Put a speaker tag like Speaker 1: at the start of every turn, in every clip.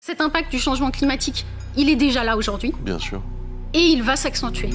Speaker 1: Cet impact du changement climatique, il est déjà là aujourd'hui.
Speaker 2: Bien sûr.
Speaker 1: Et il va s'accentuer.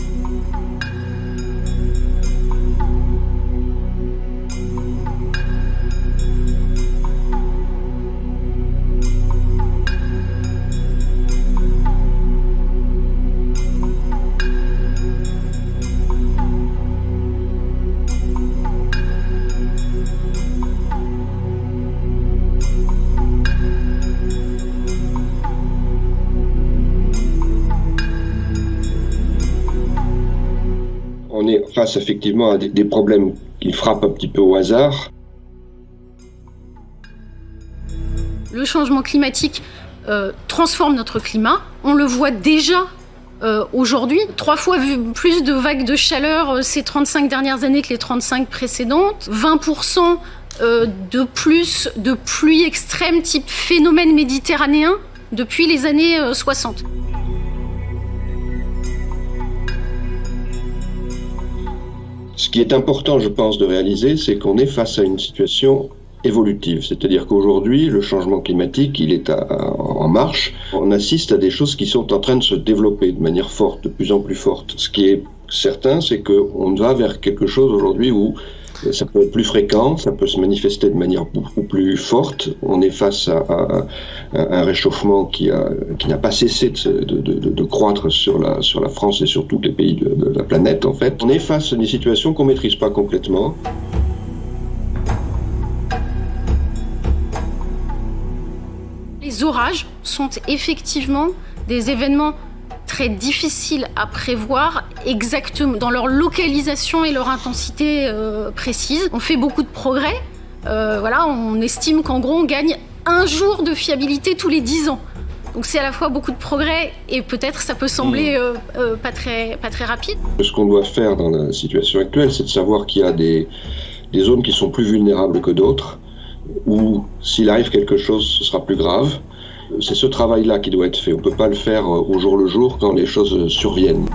Speaker 3: On est face effectivement à des problèmes qui frappent un petit peu au hasard.
Speaker 1: Le changement climatique transforme notre climat. On le voit déjà aujourd'hui. 3 fois plus de vagues de chaleur ces 35 dernières années que les 35 précédentes. 20% de plus de pluie extrême type phénomène méditerranéen depuis les années 60.
Speaker 3: Ce qui est important, je pense, de réaliser, c'est qu'on est face à une situation évolutive. C'est-à-dire qu'aujourd'hui, le changement climatique, il est en marche. On assiste à des choses qui sont en train de se développer de manière forte, de plus en plus forte. Ce qui est certain, c'est qu'on va vers quelque chose aujourd'hui où ça peut être plus fréquent, ça peut se manifester de manière beaucoup plus forte. On est face à un réchauffement qui n'a pas cessé de croître sur la France et sur tous les pays de la planète, en fait. On est face à des situations qu'on ne maîtrise pas complètement.
Speaker 1: Les orages sont effectivement des événements très difficiles à prévoir exactement dans leur localisation et leur intensité précise. On fait beaucoup de progrès. Voilà, on estime qu'en gros on gagne 1 jour de fiabilité tous les 10 ans. Donc c'est à la fois beaucoup de progrès et peut-être ça peut sembler pas très rapide.
Speaker 3: Ce qu'on doit faire dans la situation actuelle, c'est de savoir qu'il y a des zones qui sont plus vulnérables que d'autres, où s'il arrive quelque chose, ce sera plus grave. C'est ce travail-là qui doit être fait. On ne peut pas le faire au jour le jour quand les choses surviennent.